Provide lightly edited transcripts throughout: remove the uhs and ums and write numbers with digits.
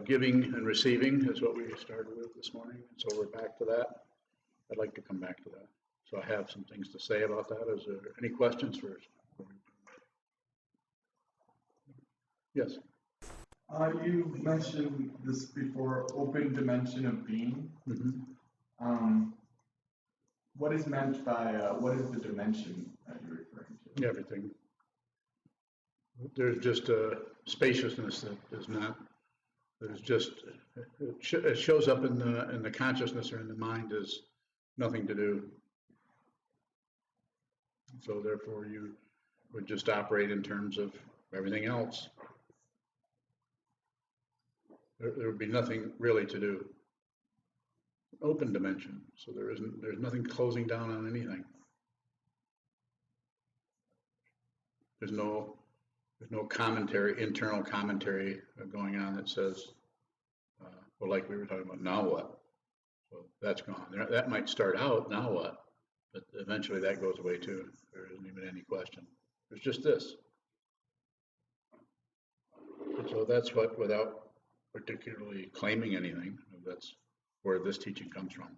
Giving and receiving is what we started with this morning, and so we're back to that. I'd like to come back to that. So I have some things to say about that. Is there any questions first? Yes. You mentioned this before, open dimension of being. Mm-hmm. What is meant by, what is the dimension that you're referring to? Everything. There's just a spaciousness that is not, there's just, it shows up in the consciousness or in the mind as nothing to do. So therefore you would just operate in terms of everything else. There would be nothing really to do. Open dimension. So there's nothing closing down on anything. There's no commentary, internal commentary going on that says, well, like we were talking about, now what? So that's gone. That might start out, now what? But eventually that goes away too. There isn't even any question. There's just this. And so that's what, without particularly claiming anything, that's where this teaching comes from.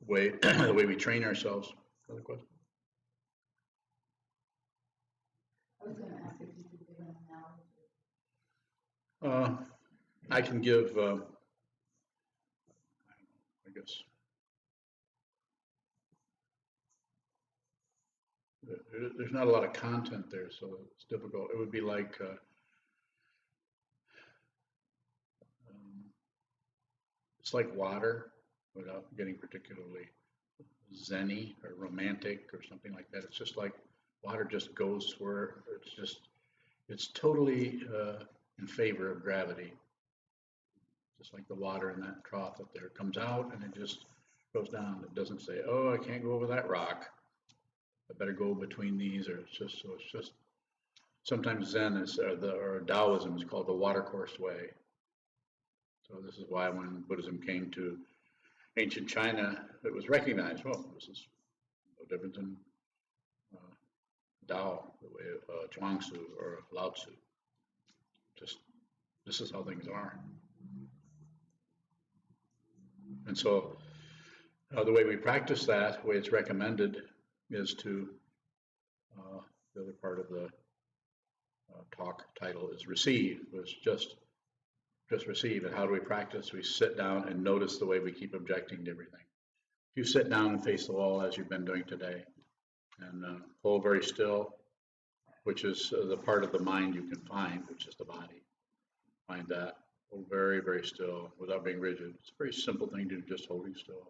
The way we train ourselves. Another question? I was going to ask if you could give an analogy. I can give, I guess, there's not a lot of content there, so it's difficult. It would be like, it's like water, without getting particularly zen-y or romantic or something like that. It's just like water just goes where it's totally in favor of gravity. Just like the water in that trough up there comes out and it just goes down. It doesn't say, oh, I can't go over that rock. I better go between these, or it's just sometimes Zen is, or Taoism is called the watercourse way. So this is why when Buddhism came to ancient China, it was recognized, well, this is no different than Tao, the way of Zhuangzi or Lao Tzu. Just, this is how things are. And so the way we practice that, the way it's recommended, is to, the other part of the talk title is receive, was just receive. And how do we practice? We sit down and notice the way we keep objecting to everything. If you sit down and face the wall as you've been doing today, and hold very still, which is the part of the mind you can find, which is the body. Find that. Hold very, very still without being rigid. It's a very simple thing to do, just holding still.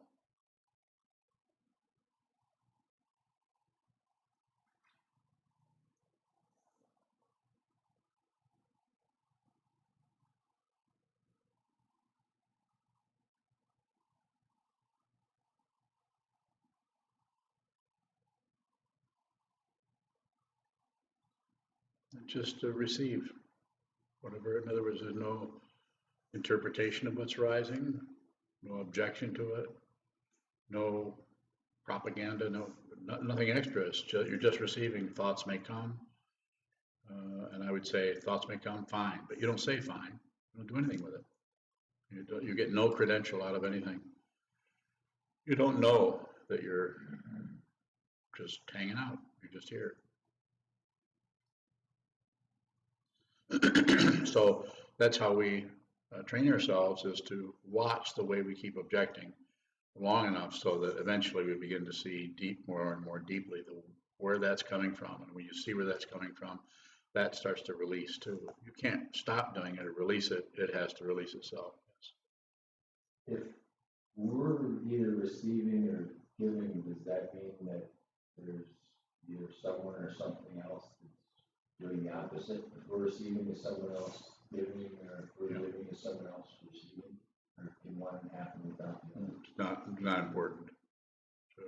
Just to receive whatever. In other words, there's no interpretation of what's rising, no objection to it, no propaganda, nothing extra. It's just, you're just receiving. Thoughts may come, and I would say thoughts may come, fine, but you don't say fine. You don't do anything with it. You get no credential out of anything. You don't know that you're just hanging out. You're just here. So that's how we train ourselves, is to watch the way we keep objecting long enough so that eventually we begin to see more and more deeply where that's coming from. And when you see where that's coming from, that starts to release too. You can't stop doing it or release it. It has to release itself. If we're either receiving or giving, does that mean that there's either someone or something else that's doing the opposite? If we're receiving, is someone else giving, or if we're giving, is someone else receiving? Or can one happen without the other? It's not important. So,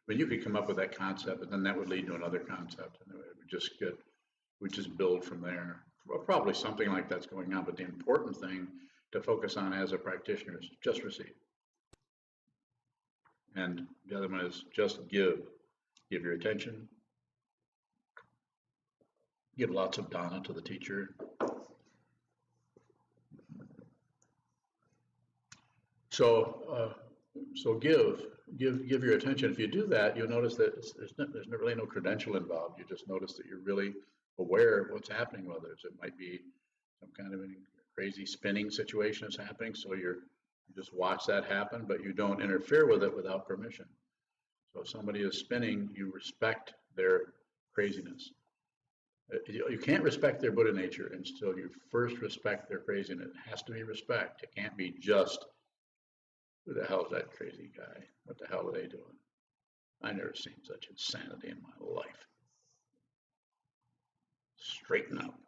but you could come up with that concept, but then that would lead to another concept, and it would just build from there. Well, probably something like that's going on, but the important thing to focus on as a practitioner is just receive. And the other one is just give. Give your attention, Give lots of Dana to the teacher. So, so give your attention. If you do that, you'll notice that there's really no credential involved. You just notice that you're really aware of what's happening with others. It might be some kind of a crazy spinning situation is happening, so you just watch that happen, but you don't interfere with it without permission. So if somebody is spinning, you respect their craziness. You can't respect their Buddha nature until you first respect their craziness. It has to be respect. It can't be just, who the hell is that crazy guy? What the hell are they doing? I've never seen such insanity in my life. Straighten up.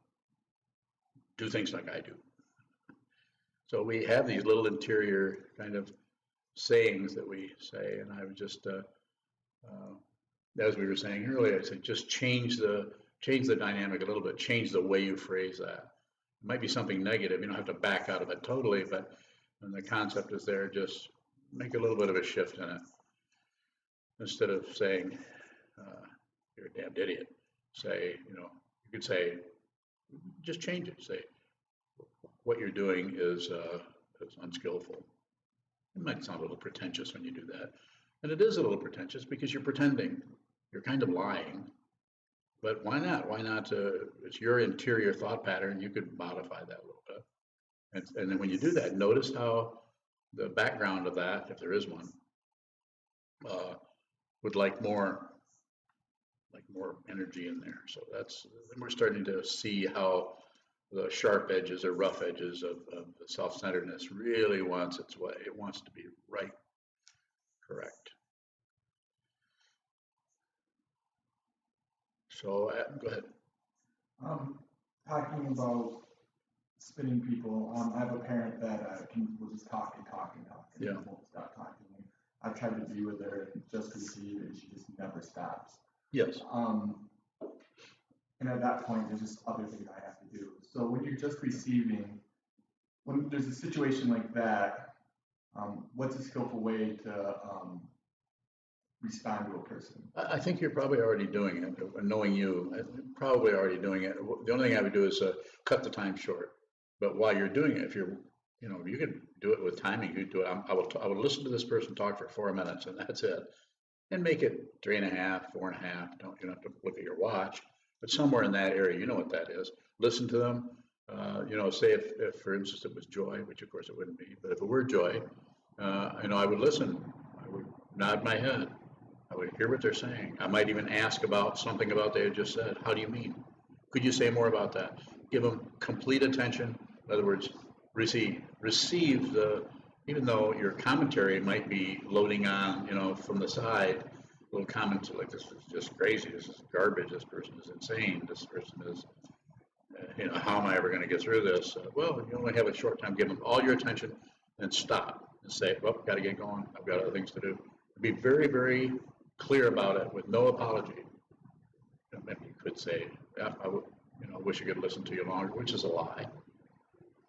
Do things like I do. So we have these little interior kind of sayings that we say, and I would just, as we were saying earlier, I said just change the dynamic a little bit, change the way you phrase that. It might be something negative, you don't have to back out of it totally, but when the concept is there, just make a little bit of a shift in it. Instead of saying, you're a damned idiot, say, you could say, just change it. Say, what you're doing is unskillful. It might sound a little pretentious when you do that. And it is a little pretentious because you're pretending. You're kind of lying. But why not? Why not? It's your interior thought pattern. You could modify that a little bit. And then when you do that, notice how the background of that, if there is one, would like more energy in there. So then we're starting to see how the sharp edges or rough edges of the self-centeredness really wants its way. It wants to be right, correct. So go ahead. Talking about spinning people, I have a parent that will just talk and talk and talk and Yeah. won't stop talking. I've tried to be with her and just receive, and she just never stops. Yes. And at that point, there's just other things I have to do. So when you're just receiving, when there's a situation like that, what's a skillful way to respond to a person? I think you're probably already doing it. Knowing you, probably already doing it. The only thing I would do is cut the time short. But while you're doing it, if you're, you could do it with timing. You do it. I will listen to this person talk for 4 minutes, and that's it. And make it 3.5, 4.5. You don't have to look at your watch, but somewhere in that area, you know what that is. Listen to them. Say if for instance it was joy, which of course it wouldn't be, but if it were joy, I would listen. I would nod my head. I would hear what they're saying. I might even ask about something about they had just said. How do you mean? Could you say more about that? Give them complete attention. In other words, receive even though your commentary might be loading on, from the side, little comments like this is just crazy. This is garbage. This person is insane. This person is, how am I ever going to get through this? Well, you only have a short time. Give them all your attention and stop and say, well, got to get going. I've got other things to do. Be very, very clear about it with no apology. Maybe you could say, yeah, I would, wish I could listen to you longer, which is a lie.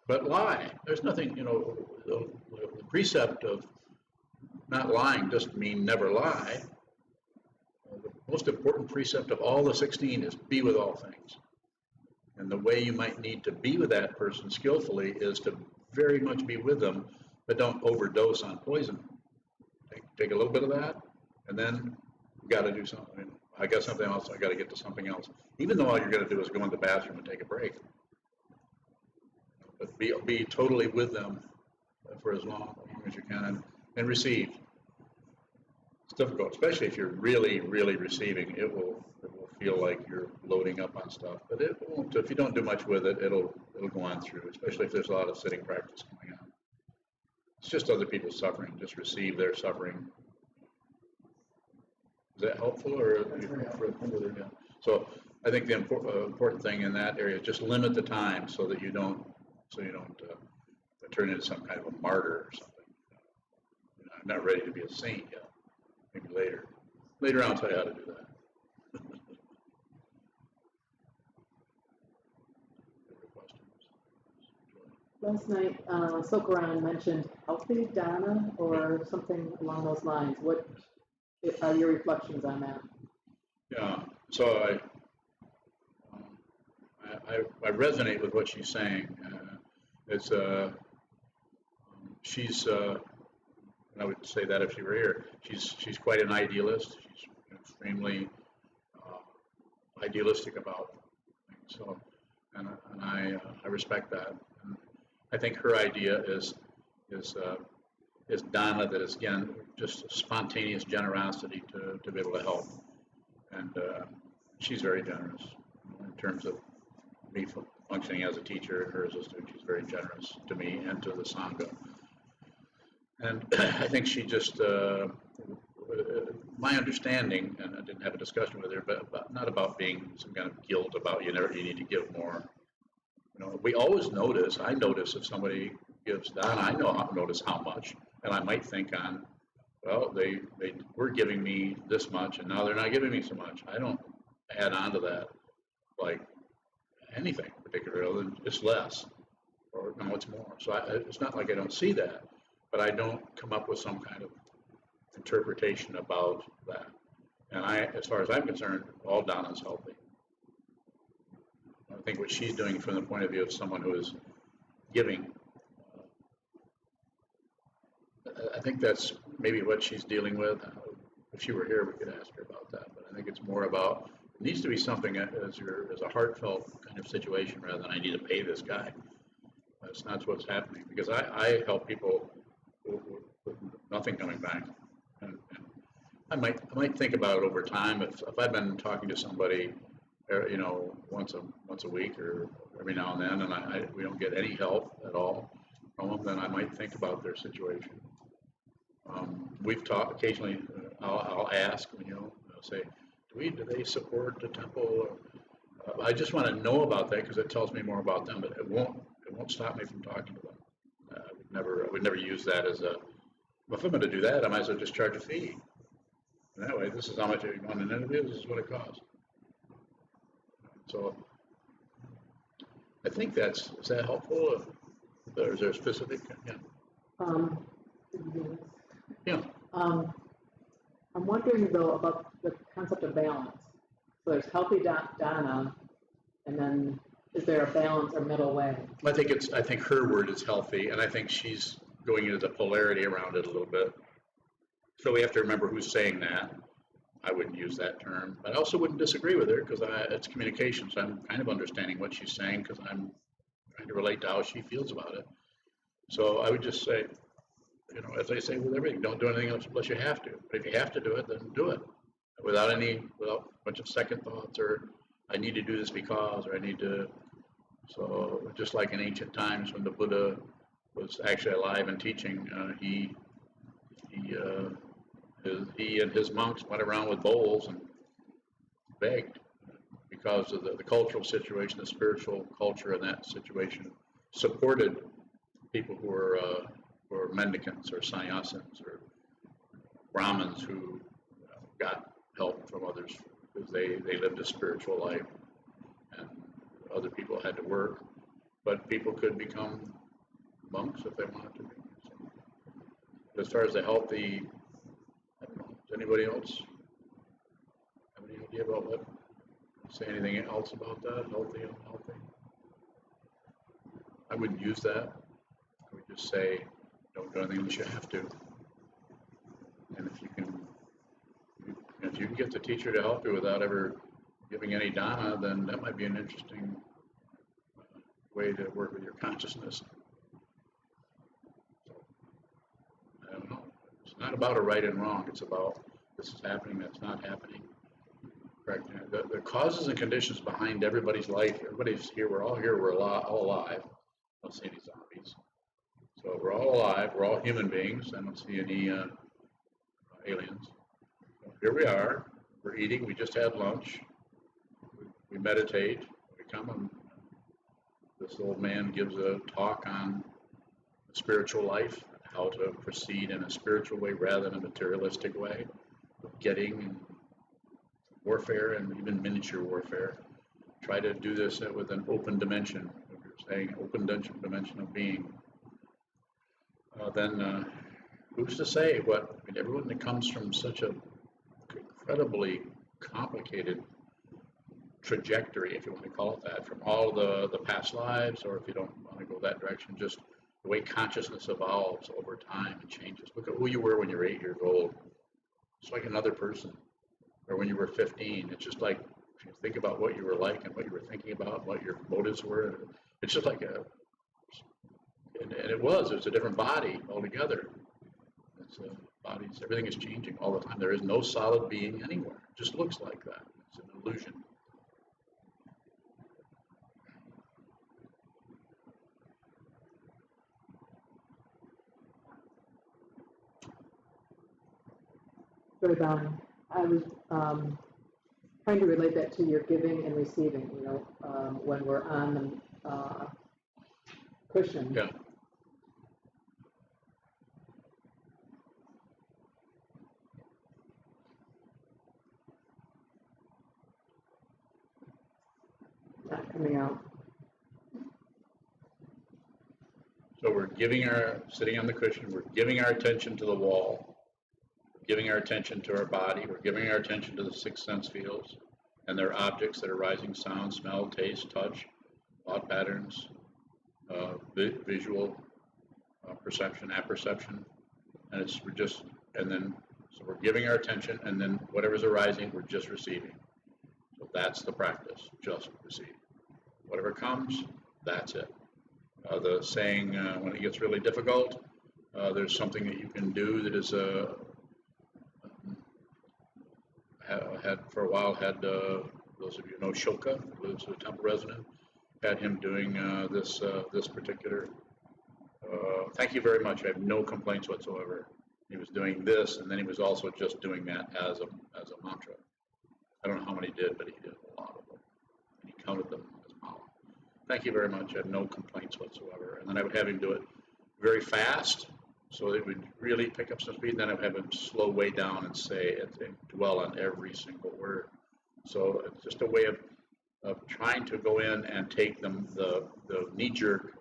But lie. There's nothing, the precept of not lying doesn't mean never lie. The most important precept of all the 16 is be with all things. And the way you might need to be with that person skillfully is to very much be with them, but don't overdose on poison. Take a little bit of that, and then you got to do something. I mean, I got something else. I got to get to something else. Even though all you're going to do is go in the bathroom and take a break, but be totally with them for as long as you can, and receive. It's difficult, especially if you're really, really receiving. It will feel like you're loading up on stuff, but it won't. If you don't do much with it, it'll go on through. Especially if there's a lot of sitting practice going on. It's just other people's suffering. Just receive their suffering. Is that helpful, or further? Yeah. So I think the important thing in that area is just limit the time so that you don't turn into some kind of a martyr or something. I'm not ready to be a saint yet. Maybe later. Later on, I'll tell you how to do that. Last night, Sokuzan mentioned healthy Dana or something along those lines. What are your reflections on that? Yeah. So I resonate with what she's saying. It's she's and I would say that if she were here, she's quite an idealist. She's extremely idealistic about things. So, and I respect that. And I think her idea is Donna, that is again just spontaneous generosity to be able to help, and she's very generous in terms of me functioning as a teacher and her as a student. She's very generous to me and to the Sangha. And I think she just, my understanding, and I didn't have a discussion with her, but not about being some kind of guilt about you need to give more. You know, we always notice. I notice if somebody gives down, I notice how much, and I might think on, well, they were giving me this much, and now they're not giving me so much. I don't add on to that like anything particular other than it's less, or no, it's more. So it's not like I don't see that, but I don't come up with some kind of interpretation about that. And as far as I'm concerned, all Donna's healthy. I think what she's doing from the point of view of someone who is giving, I think that's maybe what she's dealing with. If she were here, we could ask her about that. But I think it's more about, it needs to be something as a heartfelt kind of situation rather than I need to pay this guy. That's not what's happening, because I help people with nothing coming back. And I might think about it over time. If I've been talking to somebody, you know, once a week or every now and then, and we don't get any help at all from them, then I might think about their situation. We've talked occasionally. I'll ask, you know, I'll say, do they support the temple? I just want to know about that because it tells me more about them. But it won't stop me from talking to them. I would never use that as a. If I'm going to do that, I might as well just charge a fee. And that way, this is how much you want an interview. This is what it costs. So I think is that helpful? Or is there a specific? Yeah. Yeah. I'm wondering though about the concept of balance. So there's healthy Donna, and then is there a balance or middle way? I think her word is healthy, and I think she's going into the polarity around it a little bit. So we have to remember who's saying that. I wouldn't use that term, but I also wouldn't disagree with her because it's communication. So I'm kind of understanding what she's saying because I'm trying to relate to how she feels about it. So I would just say, you know, as I say with everything, don't do anything else unless you have to. But if you have to do it, then do it without a bunch of second thoughts or I need to do this because, or I need to. So just like in ancient times when the Buddha was actually alive and teaching, he and his monks went around with bowls and begged because of the cultural situation, the spiritual culture in that situation supported people who were mendicants or sannyasins or Brahmins who got help from others because they lived a spiritual life and other people had to work, but people could become monks if they wanted to be. So, as far as the healthy, I don't know, does anybody else have any idea about what, say anything else about that, healthy, unhealthy? I wouldn't use that. I would just say, don't do anything unless you have to. And if you can get the teacher to help you without ever giving any dana, then that might be an interesting way to work with your consciousness. So, I don't know. It's not about a right and wrong. It's about this is happening, that's not happening. Correct. The causes and conditions behind everybody's life. Everybody's here. We're all here. We're all alive. I don't see any zombies. So we're all alive. We're all human beings. I don't see any aliens. So here we are. We're eating. We just had lunch. We meditate. We come and this old man gives a talk on the spiritual life, how to proceed in a spiritual way rather than a materialistic way of getting and warfare and even miniature warfare. Try to do this with an open dimension. If you're saying open dimension of being, then who's to say what? I mean, everyone that comes from such a incredibly complicated trajectory, if you want to call it that, from all the past lives, or if you don't want to go that direction, just the way consciousness evolves over time and changes. Look at who you were when you were 8 years old. It's like another person. Or when you were 15. It's just like, if you think about what you were like and what you were thinking about, what your motives were, it's just like and it was a different body altogether. It's bodies, everything is changing all the time. There is no solid being anywhere. It just looks like that. It's an illusion. Very valid. I was trying to relate that to your giving and receiving, when we're on the cushion. Yeah. Not coming out. So we're sitting on the cushion, we're giving our attention to the wall, giving our attention to our body, we're giving our attention to the 6 sense fields and their objects that are rising: sound, smell, taste, touch, thought patterns, visual, perception, apperception, and so we're giving our attention, and then whatever's arising, we're just receiving. So that's the practice, just receive. Whatever comes, that's it. The saying, when it gets really difficult, there's something that you can do that is had for a while had those of you know Shoka, who lives a temple resident, had him doing this particular. Thank you very much. I have no complaints whatsoever. He was doing this, and then he was also just doing that as a mantra. I don't know how many he did, but he did a lot of them, and he counted them as mala. Thank you very much. I have no complaints whatsoever. And then I would have him do it very fast, so it would really pick up some speed. And then I would have him slow way down and say it and dwell on every single word. So it's just a way of trying to go in and take the knee-jerk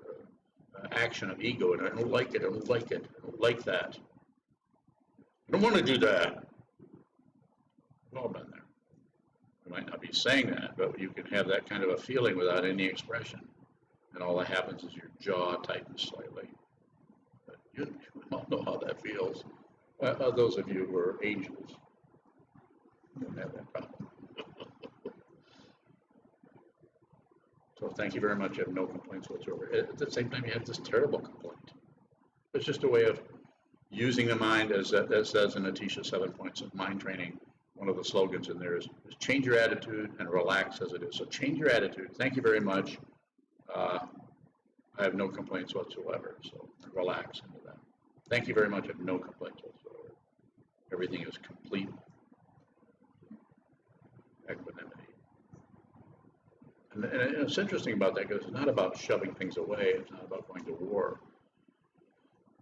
action of ego. And I don't like it. I don't like it. I don't like that. I don't want to do that. We've all been there. You might not be saying that, but you can have that kind of a feeling without any expression. And all that happens is your jaw tightens slightly. But you all know how that feels. Those of you who are angels don't have that problem. So thank you very much. I have no complaints whatsoever. At the same time, you have this terrible complaint. It's just a way of using the mind, as says in Atisha 7 Points of Mind Training. One of the slogans in there is change your attitude and relax as it is. So change your attitude. Thank you very much. I have no complaints whatsoever. So relax into that. Thank you very much. I have no complaints whatsoever. Everything is complete equanimity. And it's interesting about that because it's not about shoving things away. It's not about going to war.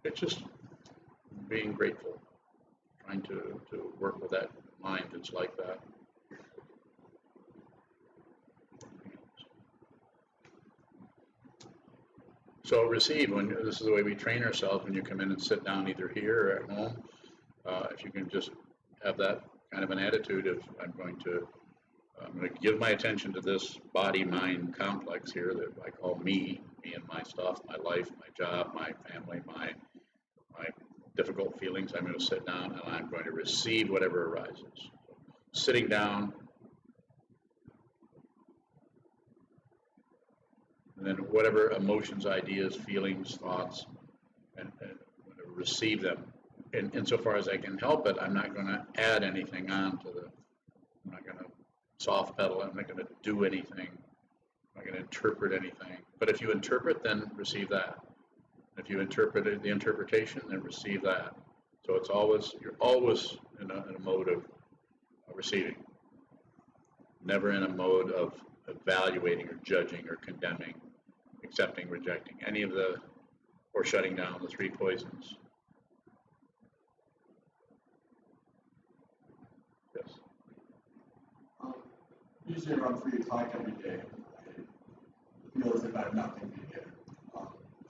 It's just being grateful, trying to work with that mind that's like that. So receive, this is the way we train ourselves when you come in and sit down either here or at home. If you can just have that kind of an attitude of I'm going to give my attention to this body-mind complex here that I call me and my stuff, my life, my job, my family, my difficult feelings. I'm going to sit down and I'm going to receive whatever arises. Sitting down, and then whatever emotions, ideas, feelings, thoughts, and receive them. And insofar as I can help it, I'm not going to add anything on to I'm not going to soft pedal, I'm not going to do anything, I'm not going to interpret anything. But if you interpret, then receive that. If you interpret the interpretation, then receive that. So you're always in a mode of receiving, never in a mode of evaluating or judging or condemning, accepting, rejecting, or shutting down the 3 poisons. Yes. Usually around 3 o'clock every day, I feel as if I have nothing to give.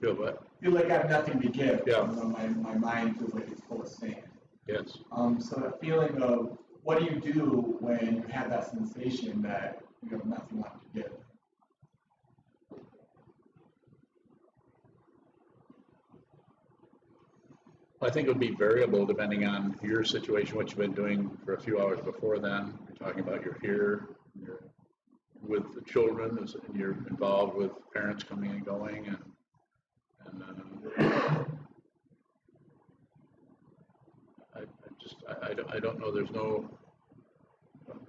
Feel what? Feel like I have nothing to give. Yeah. My mind feels like it's full of sand. Yes. So that feeling of what do you do when you have that sensation that you have nothing left to give. I think it would be variable depending on your situation, what you've been doing for a few hours before then. You're talking about you're here, you're with the children, and you're involved with parents coming and going, and I don't know. There's no,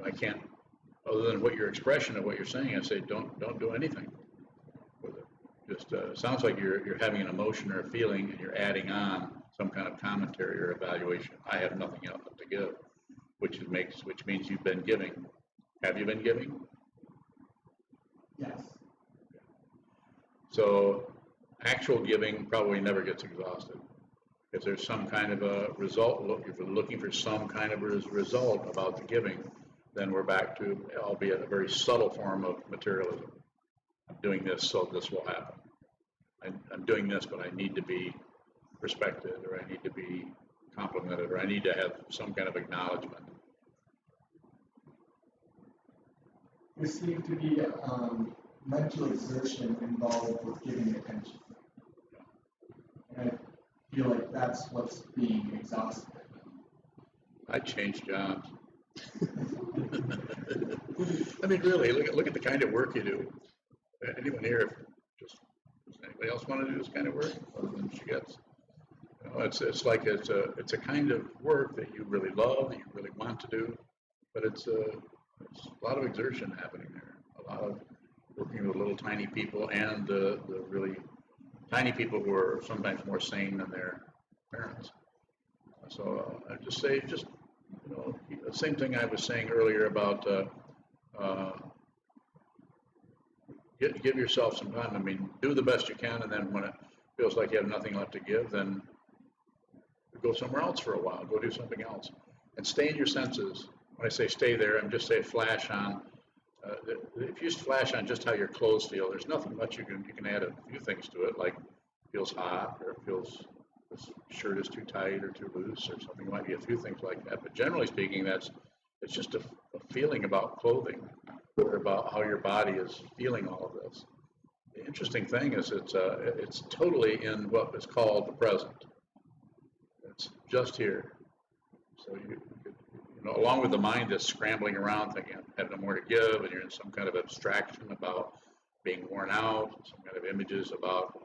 I can't, other than what your expression of what you're saying. I say don't do anything with it. Just sounds like you're having an emotion or a feeling, and you're adding on some kind of commentary or evaluation. I have nothing else to give, which means you've been giving. Have you been giving? Yes. So actual giving probably never gets exhausted. If there's some kind of a result, if we're looking for some kind of a result about the giving, then we're back to, albeit a very subtle form of materialism. I'm doing this so this will happen. I'm doing this, but I need to be respected, or I need to be complimented, or I need to have some kind of acknowledgement. There seems to be mental exertion involved with giving attention. And I feel like that's what's being exhausted. I changed jobs. I mean, really, look at the kind of work you do. Anyone here, does anybody else want to do this kind of work other than she gets? You know, it's like it's a kind of work that you really love, that you really want to do, but it's a lot of exertion happening there. A lot of working with little tiny people, and the really tiny people who are sometimes more sane than their parents. So I just say, the same thing I was saying earlier about give yourself some time. I mean, do the best you can, and then when it feels like you have nothing left to give, then go somewhere else for a while. Go do something else, and stay in your senses. When I say stay there, I'm just saying flash on. If you just flash on just how your clothes feel, there's nothing much you can add a few things to it, like it feels hot, or it feels this shirt is too tight or too loose, or something. It might be a few things like that. But generally speaking, it's just a feeling about clothing, or about how your body is feeling all of this. The interesting thing is it's totally in what is called the present. It's just here. So along with the mind that's scrambling around, thinking, I have no more to give, and you're in some kind of abstraction about being worn out, some kind of images about,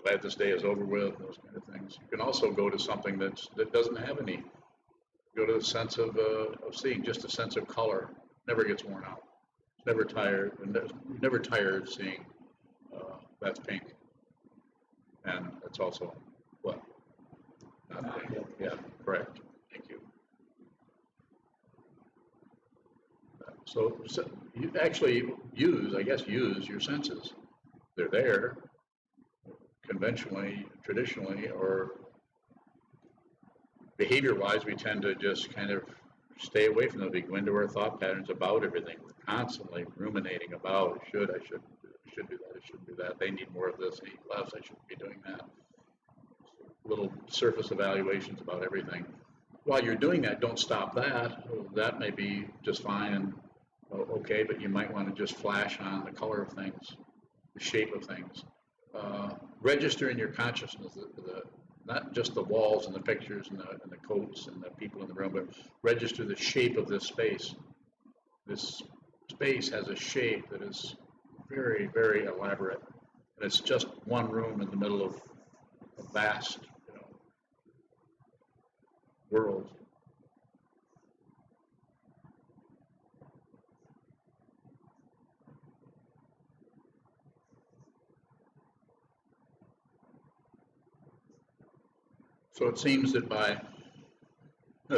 glad this day is over with, those kind of things. You can also go to something that doesn't have any. Go to the sense of seeing, just a sense of color. Never gets worn out. Never tired, and never tired of seeing. That's pink, and it's also what? Not pink. Yeah, correct. Thank you. So you actually use your senses. They're there. Conventionally, traditionally, or behavior-wise, we tend to just kind of stay away from them. We go into our thought patterns about everything. We're constantly ruminating about, I should do that, I shouldn't do that. They need more of this, they need less, I shouldn't be doing that. Little surface evaluations about everything. While you're doing that, don't stop that. That may be just fine and okay, but you might want to just flash on the color of things, the shape of things. Register in your consciousness not just the walls and the pictures and the coats and the people in the room, but register the shape of this space. This space has a shape that is very, very elaborate, and it's just one room in the middle of a vast, world. So it seems that by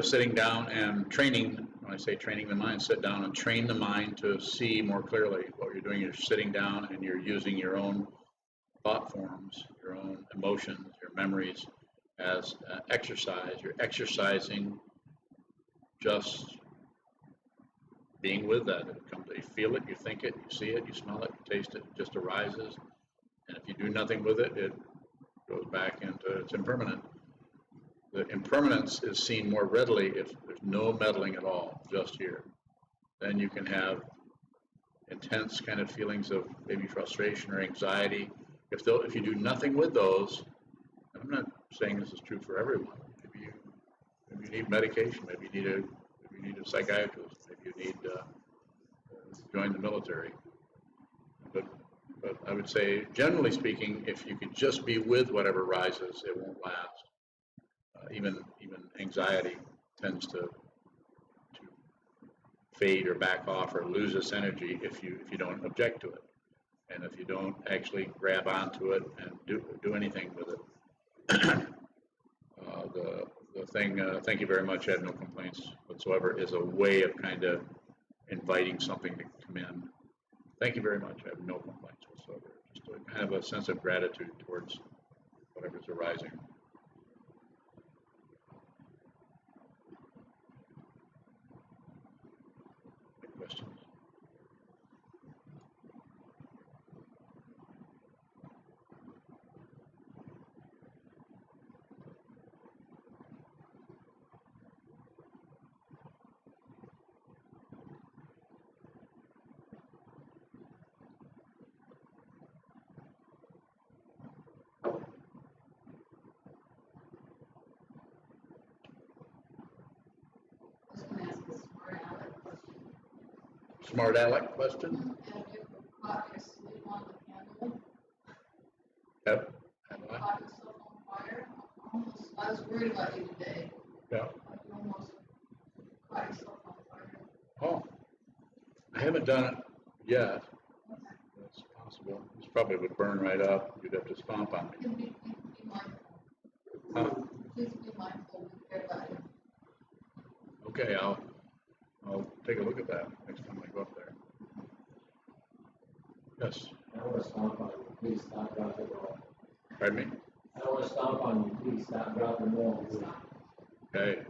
sitting down and training, when I say training the mind, sit down and train the mind to see more clearly what you're doing. You're sitting down and you're using your own thought forms, your own emotions, your memories as exercise. You're exercising just being with that. You feel it, you think it, you see it, you smell it, you taste it, it just arises. And if you do nothing with it, it goes back into, it's impermanent. The impermanence is seen more readily if there's no meddling at all, just here. Then you can have intense kind of feelings of maybe frustration or anxiety. If you do nothing with those, and I'm not saying this is true for everyone. Maybe you need medication. Maybe you need a psychiatrist. Maybe you need to join the military. But I would say, generally speaking, if you could just be with whatever rises, it won't last. Even anxiety tends to fade or back off or lose its energy if you don't object to it, and if you don't actually grab onto it and do anything with it. The thing, thank you very much, I have no complaints whatsoever, is a way of kind of inviting something to come in. Thank you very much, I have no complaints whatsoever. Just a kind of a sense of gratitude towards whatever's arising. Any questions? Smart aleck question? And if you caught yourself on the candle, Yep. caught yourself on fire, I was worried about you today. Yeah. You almost caught yourself on fire. Oh, I haven't done it yet. That's possible. This probably would burn right up. You'd have to stomp on me. Be mindful. Huh? Please be mindful. Be care about it. Okay, I'll take a look at that next time I go up there. Yes. I don't want to stomp on you, please stop, drop, and roll. Pardon me? I don't want to stomp on you, please stop, drop, and roll. Okay.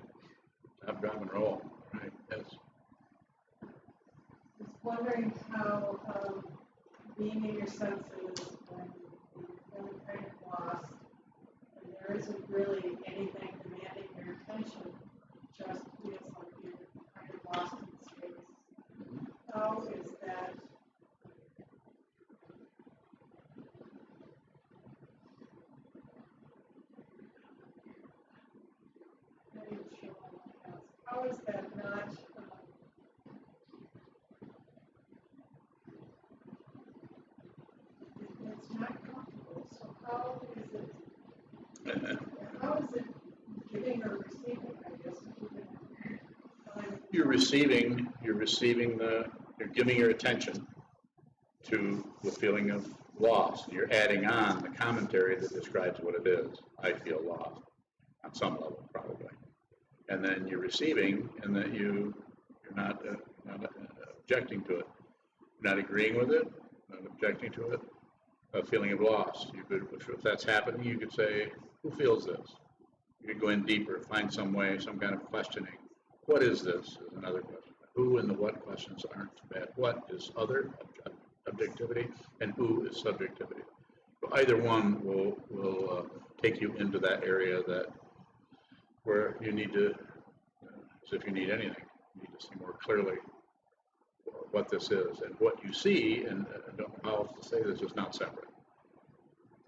Stop, drop, and roll. All right. Yes. I was wondering how being in your senses when you're feeling kind of lost and there isn't really anything demanding your attention, just feels like you're kind of lost in space. How is that? How is that not? It's not comfortable. So how is it? How is it giving or receiving? I guess You're giving your attention to the feeling of loss. You're adding on the commentary that describes what it is. I feel lost on some level, probably. And then you're receiving, and that you're not objecting to it. You're not agreeing with it, not objecting to it. A feeling of loss. You could, if that's happening, you could say, who feels this? You could go in deeper, find some way, some kind of questioning. What is this? Is another question. Who and the what questions aren't too bad. What is other objectivity, and who is subjectivity? So either one will take you into that area where you need to, as if you need anything, you need to see more clearly what this is. And what you see, and I don't know how else to say this, is not separate.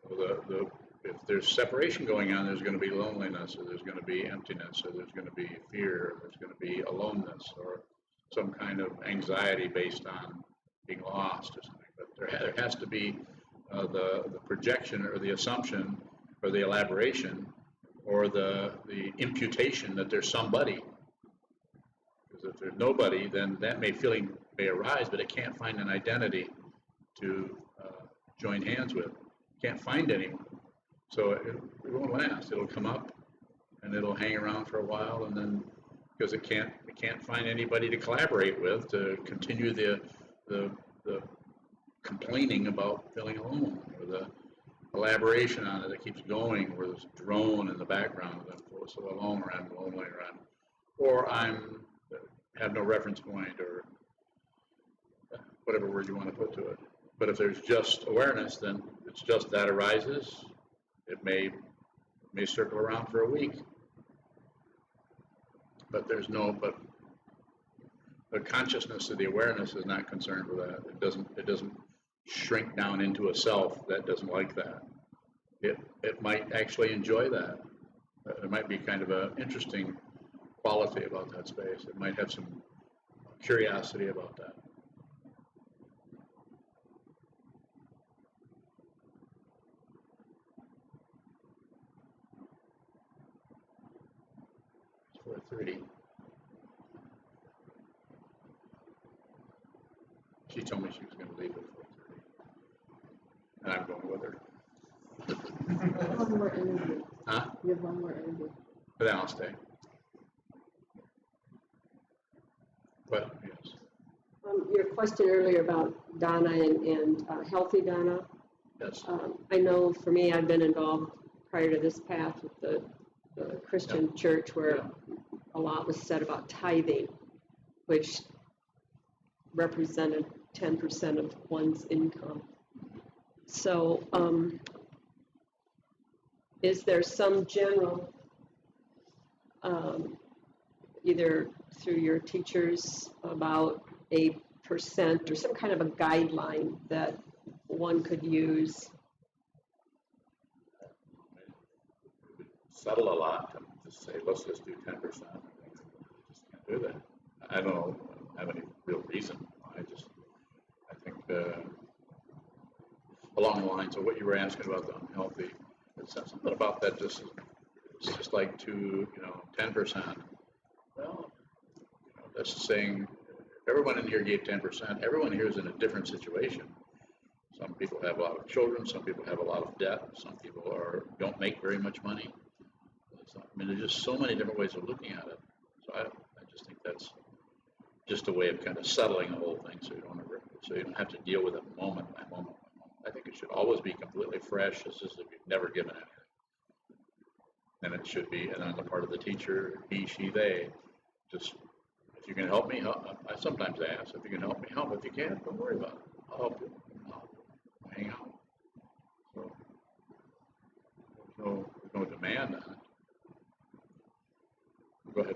So if there's separation going on, there's going to be loneliness, or there's going to be emptiness, or there's going to be fear, or there's going to be aloneness, or some kind of anxiety based on being lost or something. But there has to be the projection or the assumption or the elaboration or the imputation that there's somebody. Because if there's nobody, then that feeling may arise, but it can't find an identity to join hands with. It can't find anyone. So it won't last. It'll come up and it'll hang around for a while, and then because it can't find anybody to collaborate with to continue the complaining about feeling alone, or the elaboration on it that keeps going, where there's a drone in the background that I'm so alone, or I'm lonely, or I'm have no reference point, or whatever word you want to put to it. But if there's just awareness, then it's just that arises. It may circle around for a week, but the consciousness of the awareness is not concerned with that. It doesn't shrink down into a self that doesn't like that. It might actually enjoy that. There might be kind of an interesting quality about that space. It might have some curiosity about that. It's 4:30. She told me she was going to leave at 4:30, and I'm going with her. One more interview. Huh? You have one more interview. But then I'll stay. But yes. Your question earlier about Donna and healthy Donna. Yes. I know for me, I've been involved prior to this path with the Christian church where a lot was said about tithing, which represented 10% of one's income. So is there some general, either through your teachers, about a percent or some kind of a guideline that one could use? Settle a lot to just say, let's just do 10%. Just can't do that. I don't have any real reason. I think along the lines of what you were asking about the unhealthy, it's something about that. It's just like 10%. Well, that's saying everyone in here gave 10%. Everyone here is in a different situation. Some people have a lot of children. Some people have a lot of debt. Some people don't make very much money. There's just so many different ways of looking at it. So I just think that's just a way of kind of settling the whole thing, so you don't have to deal with it moment by moment. I think it should always be completely fresh, as if you've never given it. And it should be, and on the part of the teacher, he, she, they, just, if you can help me, help. I sometimes ask, if you can help me, help. If you can't, don't worry about it. I'll help you. I'll hang out. So there's no demand on it. Go ahead.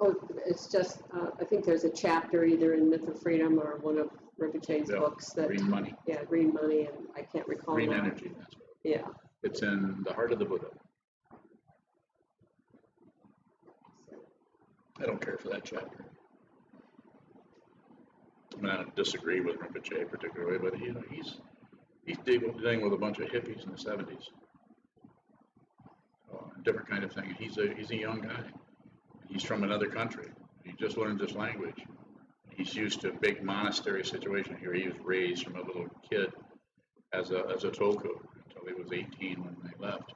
Oh, it's just, I think there's a chapter either in Myth of Freedom or one of Rinpoche's books that... Green money. Yeah, green money, and I can't recall Green now. energy, that's what Yeah. it's in the heart of the Buddha. I don't care for that chapter. I mean, I don't disagree with Rinpoche particularly, but he's dealing with a bunch of hippies in the 70s. Different kind of thing. He's a young guy. He's from another country. He just learned this language. He's used to a big monastery situation here. He was raised from a little kid as a toku until he was 18 when they left.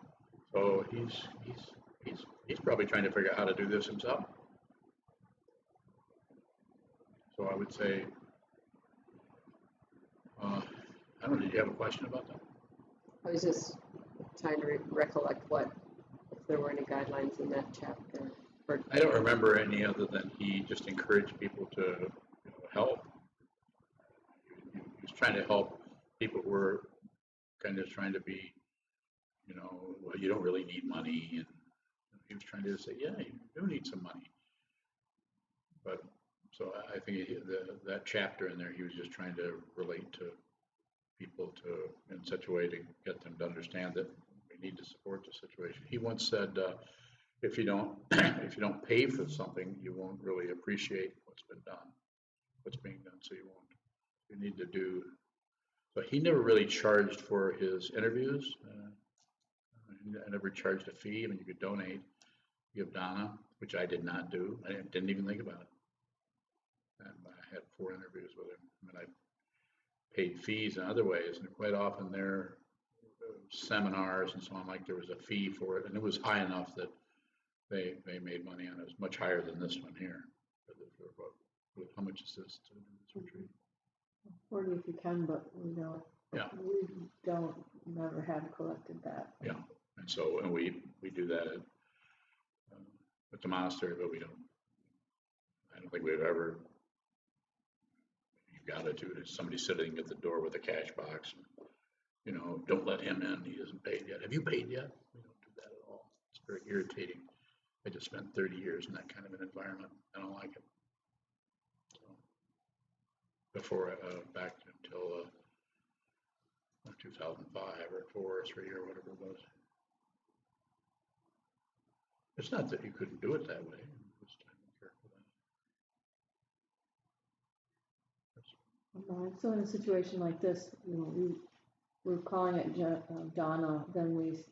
So he's probably trying to figure out how to do this himself. So I would say, I don't know, did you have a question about that? I was just trying to recollect if there were any guidelines in that chapter. I don't remember any other than he just encouraged people to help. He was trying to help people who were kind of trying to be, well, you don't really need money. And he was trying to say, yeah, you do need some money. But so I think that chapter in there, he was just trying to relate to people in such a way to get them to understand that we need to support the situation. He once said, if you don't pay for something, you won't really appreciate what's being done. So you need to do. So he never really charged for his interviews. I never charged a fee. I mean, you could donate, give Donna, which I did not do. I didn't even think about it. And I had 4 interviews with him. I mean, I paid fees in other ways, and quite often their seminars and so on, like there was a fee for it, and it was high enough that they made money on it. It was much higher than this one here. How much is this to do this retreat? 40 if you can, but we don't. Yeah. We don't never have collected that. Yeah, and we do that at the monastery, but we don't. I don't think we've ever. You've got to do it. Somebody sitting at the door with a cash box. Don't let him in. He hasn't paid yet. Have you paid yet? We don't do that at all. It's very irritating. I just spent 30 years in that kind of an environment. I don't like it. So, before, back until 2005 or 4 or 3 or whatever it was. It's not that you couldn't do it that way. Just trying to be careful So in a situation like this, we're calling it Donna, then we,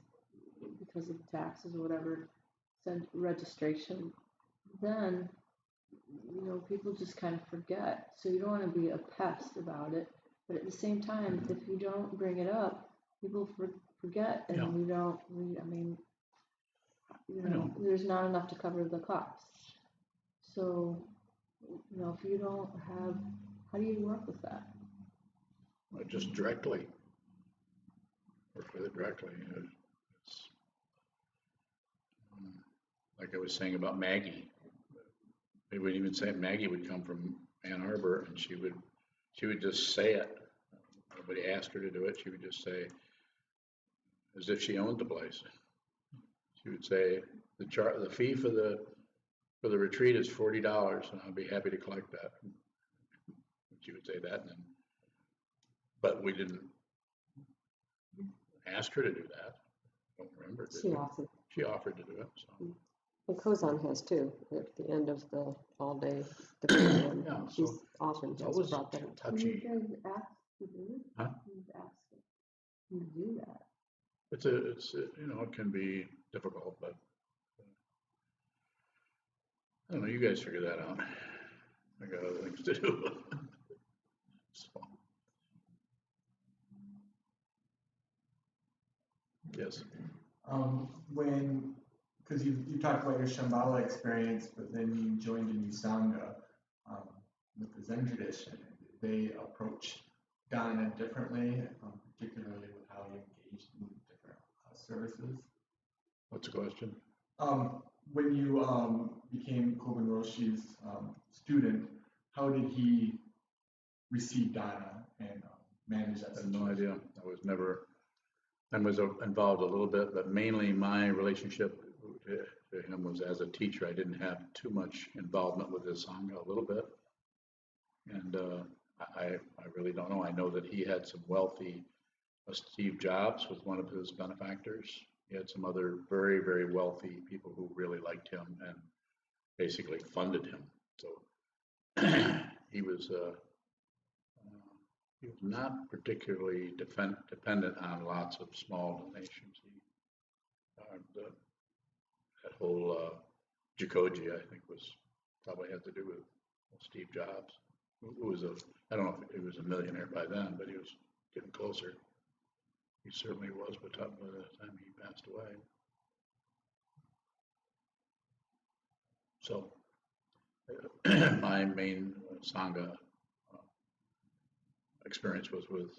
because of taxes or whatever, send registration, then, people just kind of forget. So you don't want to be a pest about it, but at the same time, if you don't bring it up, people forget, and Yeah. there's not enough to cover the costs. So, if you don't have, how do you work with that? just directly. Work with it directly. It's, like I was saying about Maggie. They wouldn't even say it. Maggie would come from Ann Arbor, and she would just say it. Nobody asked her to do it. She would just say, as if she owned the place. She would say, the fee for the retreat is $40, and I'll be happy to collect that. She would say that, but we didn't ask her to do that. I don't remember. She offered. She offered to do it. So. Sokuzan has too, at the end of the all-day the program. Yeah, She's so often it's has always brought that up. Can you touchy. guys ask to do it? Huh? Who's asking you to do that? It can be difficult, but I don't know. You guys figure that out. I got other things to do. So. Yes. Because you talked about your Shambhala experience, but then you joined a new Sangha with the Zen tradition. Did they approach Dana differently, particularly with how you engaged in different services? What's the question? When you became Kobun Roshi's student, how did he receive Dana and manage that I have situation? no idea. I was involved a little bit, but mainly my relationship to him was as a teacher. I didn't have too much involvement with his Sangha, a little bit. And I really don't know. I know that he had some wealthy, Steve Jobs was one of his benefactors. He had some other very, very wealthy people who really liked him and basically funded him. So he was not particularly dependent on lots of small donations. That whole Sokukoji, I think, probably had to do with Steve Jobs, who was I don't know if he was a millionaire by then, but he was getting closer. He certainly was by the time he passed away. So my main Sangha experience was with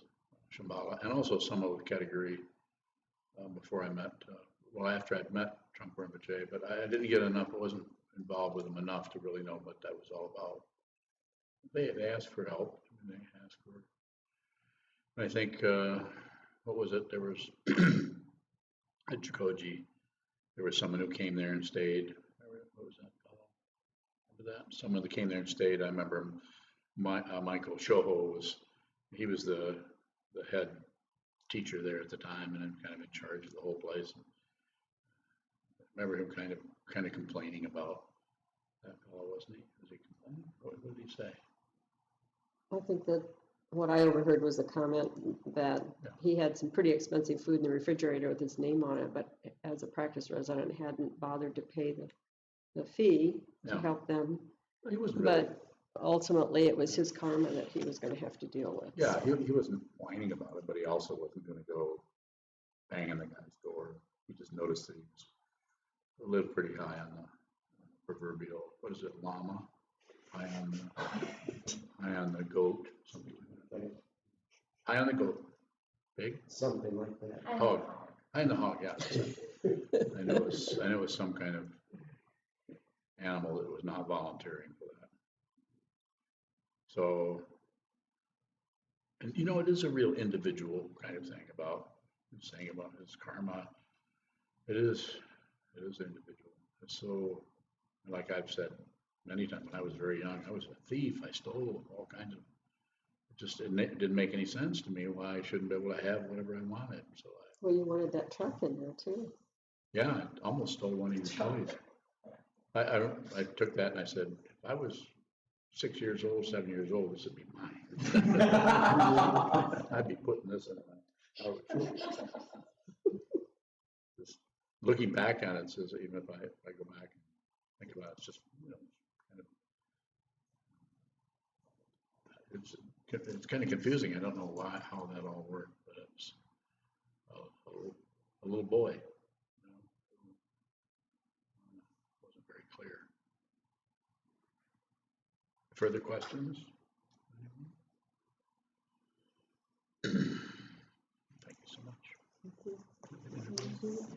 Shambhala, and also some of category before I met, after I'd met Trungpa Rinpoche, but I didn't get enough, I wasn't involved with them enough to really know what that was all about. They asked for help, and they asked for, I think, what was it, there was, at Sokukoji, there was someone who came there and stayed. What was that fellow? Remember that? Someone that came there and stayed. I remember Michael Shoho he was the head teacher there at the time, and I'm kind of in charge of the whole place. And I remember him kind of complaining about that fellow, wasn't he? Was he complaining? What did he say? I think that what I overheard was a comment that he had some pretty expensive food in the refrigerator with his name on it, but as a practice resident hadn't bothered to pay the fee to help them. He wasn't really, but ultimately it was his karma that he was going to have to deal with. Yeah, so. He wasn't whining about it, but he also wasn't going to go bang on the guy's door. He just noticed that he lived pretty high on the proverbial, what is it, llama? High on the goat, something like that. High on the goat. Big? Something like that. Hog. High on the hog, yeah. I know it was some kind of animal that was not volunteering for that. So, and it is a real individual kind of thing about saying about his karma. It is individual. So, like I've said many times, when I was very young, I was a thief. I stole all kinds of. It didn't make any sense to me why I shouldn't be able to have whatever I wanted. So, Well, you wanted that truck in there too. yeah, I almost stole one of your toys. I took that and I said, if I was 6 years old, 7 years old, this would be mine. I'd be putting this in my Just looking back on it, says even if I go back and think about it, it's just, kind of, it's kind of confusing. I don't know how that all worked, but it's a little boy, wasn't very clear. Further questions? Thank you so much. Thank you.